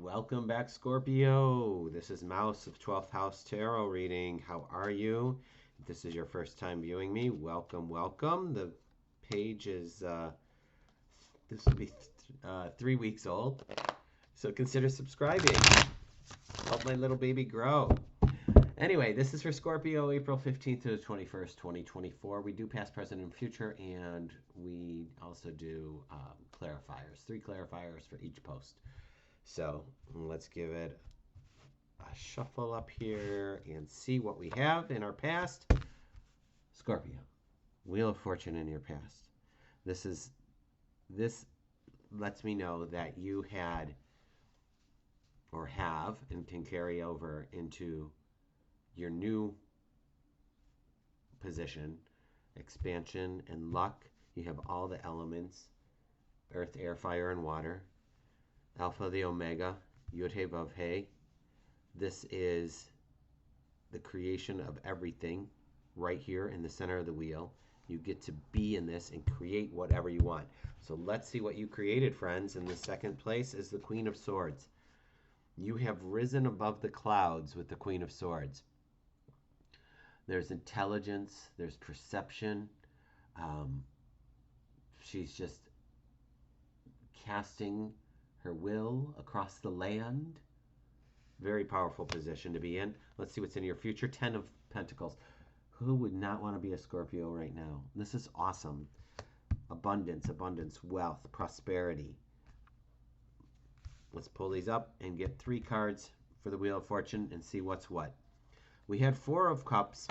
Welcome back, Scorpio. This is Mouse of 12th House Tarot reading. How are you? If this is your first time viewing me, welcome, welcome. The page is, this will be 3 weeks old, so consider subscribing. Help my little baby grow. Anyway, this is for Scorpio, April 15th to the 21st, 2024. We do past, present, and future, and we also do clarifiers, 3 clarifiers for each post. So let's give it a shuffle up here and see what we have in our past. Scorpio, Wheel of Fortune in your past. This lets me know that you had or have and can carry over into your new position, expansion and luck. You have all the elements: earth, air, fire, and water. Alpha, the Omega, Yud He Vav He. This is the creation of everything right here in the center of the wheel. You get to be in this and create whatever you want. So let's see what you created, friends. In the second place is the Queen of Swords. You have risen above the clouds with the Queen of Swords. There's intelligence, there's perception. She's just casting her will across the land. Very powerful position to be in. Let's see what's in your future. 10 of Pentacles. Who would not want to be a Scorpio right now? This is awesome. Abundance, abundance, wealth, prosperity. Let's pull these up and get 3 cards for the Wheel of Fortune and see what's what. We had 4 of Cups.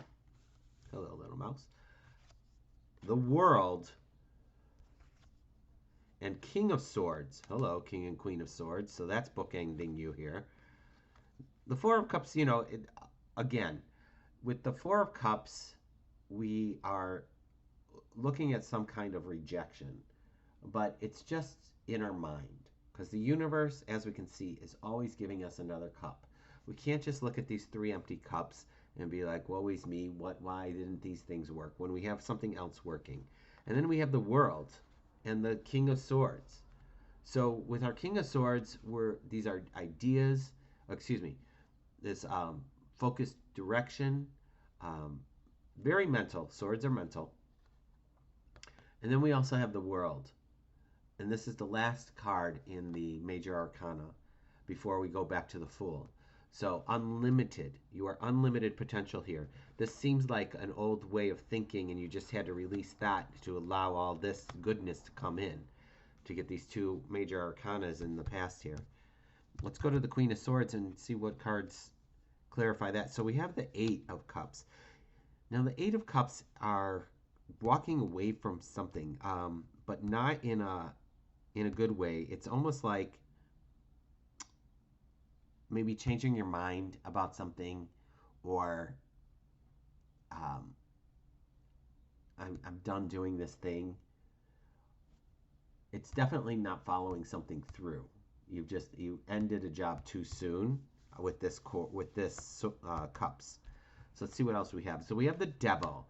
Hello, little mouse. The World. And King of Swords. Hello, King and Queen of Swords. So that's bookending you here. The 4 of Cups, again, with the 4 of Cups, we are looking at some kind of rejection. But it's just in our mind. Because the universe, as we can see, is always giving us another cup. We can't just look at these 3 empty cups and be like, woe is me, why didn't these things work? When we have something else working. And then we have the World and the King of Swords. So with our King of Swords, these are ideas, this focused direction, very mental. Swords are mental. And then we also have the World. And this is the last card in the Major Arcana before we go back to the Fool. So unlimited. You are unlimited potential here. This seems like an old way of thinking, and you just had to release that to allow all this goodness to come in, to get these 2 Major Arcanas in the past here. Let's go to the Queen of Swords and see what cards clarify that. So we have the 8 of Cups. Now the 8 of Cups are walking away from something, but not in a good way. It's almost like maybe changing your mind about something, or I'm done doing this thing. It's definitely not following something through. You ended a job too soon with this Cups. So let's see what else we have. So we have the Devil.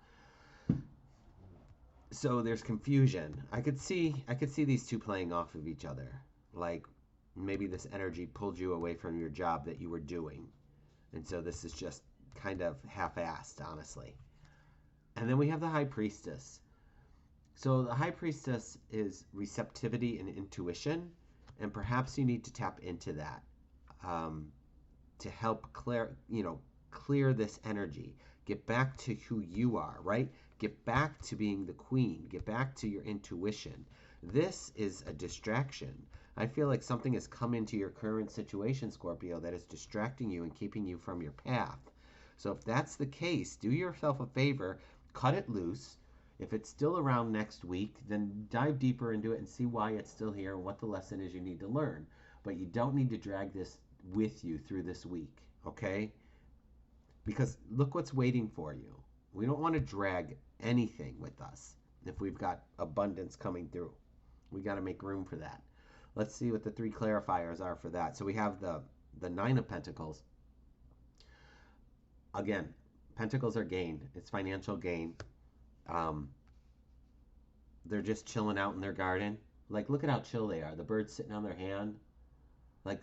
So there's confusion. I could see these 2 playing off of each other. Like maybe this energy pulled you away from your job that you were doing. And so this is just kind of half-assed, honestly. And then we have the High Priestess. So the High Priestess is receptivity and intuition. And perhaps you need to tap into that to help clear this energy. Get back to who you are, right? Get back to being the queen. Get back to your intuition. This is a distraction. I feel like something has come into your current situation, Scorpio, that is distracting you and keeping you from your path. So if that's the case, do yourself a favor, cut it loose. If it's still around next week, then dive deeper into it and see why it's still here and what the lesson is you need to learn. But you don't need to drag this with you through this week, okay? Because look what's waiting for you. We don't want to drag anything with us if we've got abundance coming through. We got to make room for that. Let's see what the 3 clarifiers are for that. So we have the 9 of Pentacles. Again, Pentacles are gain. It's financial gain. They're just chilling out in their garden. Like, look at how chill they are. The birds sitting on their hand. Like,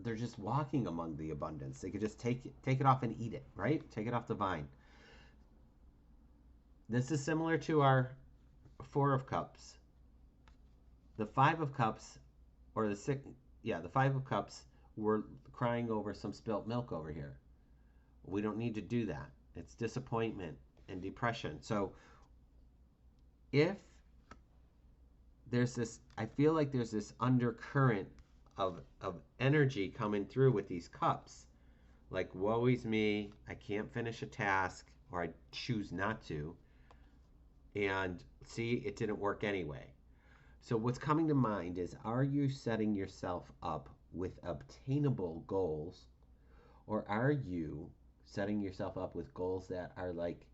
they're just walking among the abundance. They could just take it off and eat it, right? Take it off the vine. This is similar to our Four of Cups. The Five of Cups, or the six, yeah, the Five of Cups, we're crying over some spilt milk over here. We don't need to do that. It's disappointment and depression. So if there's this, I feel like there's this undercurrent of energy coming through with these cups. Like, woe is me, I can't finish a task, or I choose not to. And see, it didn't work anyway. So what's coming to mind is, are you setting yourself up with obtainable goals, or are you setting yourself up with goals that are like,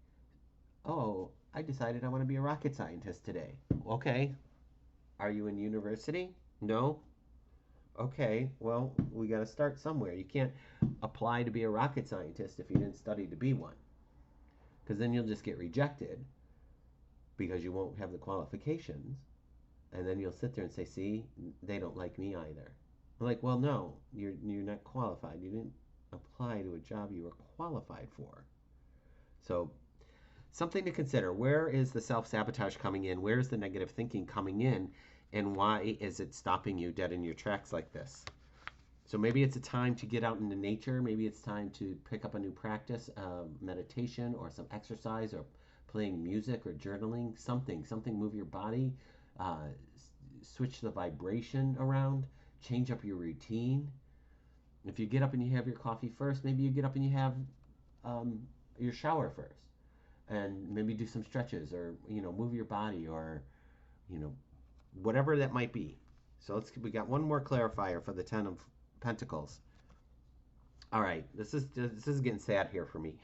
oh, I decided I want to be a rocket scientist today. Okay. Are you in university? No? Okay, well, we got to start somewhere. You can't apply to be a rocket scientist if you didn't study to be one, because then you'll just get rejected because you won't have the qualifications. And then you'll sit there and say, see, they don't like me either. I'm like, well, no, you're not qualified. You didn't apply to a job you were qualified for. So something to consider. Where is the self-sabotage coming in? Where is the negative thinking coming in? And why is it stopping you dead in your tracks like this? So maybe it's a time to get out into nature. Maybe it's time to pick up a new practice, meditation or some exercise or playing music or journaling, something, move your body, uh, switch the vibration around, change up your routine. If you get up and you have your coffee first, maybe you get up and you have your shower first, and maybe do some stretches, or move your body, or whatever that might be. So we got one more clarifier for the 10 of Pentacles. All right, this is getting sad here for me.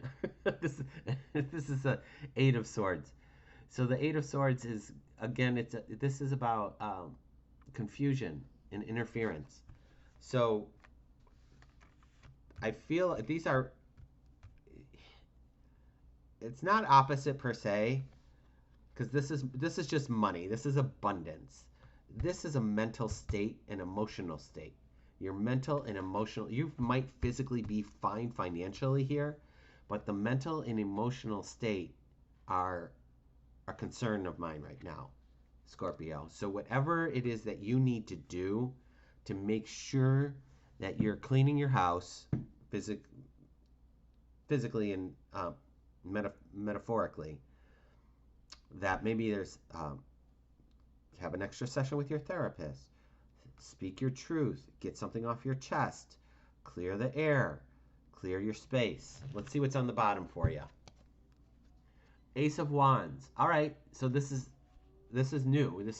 this is a 8 of Swords. So the 8 of Swords is, again, this is about confusion and interference. So I feel these are, it's not opposite per se, because this is just money. This is abundance. This is a mental state, an emotional state. Your mental and emotional, you might physically be fine financially here, but the mental and emotional state are a concern of mine right now, Scorpio. So whatever it is that you need to do to make sure that you're cleaning your house physically and metaphorically, that maybe there's have an extra session with your therapist, speak your truth, get something off your chest, clear the air, clear your space. Let's see what's on the bottom for you. Ace of Wands. All right, so this is new.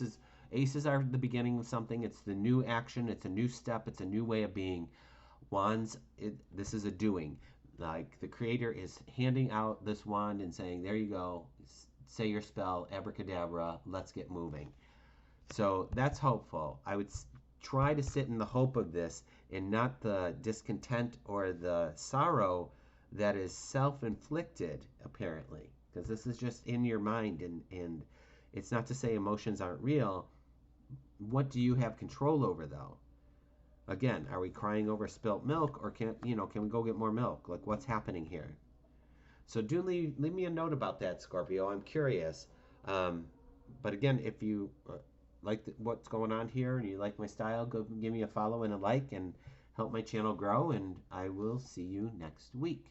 Aces are the beginning of something. It's the new action. It's a new step. It's a new way of being. Wands, this is a doing. Like the creator is handing out this wand and saying, there you go, say your spell, abracadabra, let's get moving. So that's hopeful. I would try to sit in the hope of this and not the discontent or the sorrow that is self-inflicted, apparently, because this is just in your mind, and it's not to say emotions aren't real. What do you have control over, though? Again, are we crying over spilt milk, or can we go get more milk? Like, what's happening here? So do leave me a note about that, Scorpio. I'm curious. But again, if you like what's going on here and you like my style, go give me a follow and a like and help my channel grow. And I will see you next week.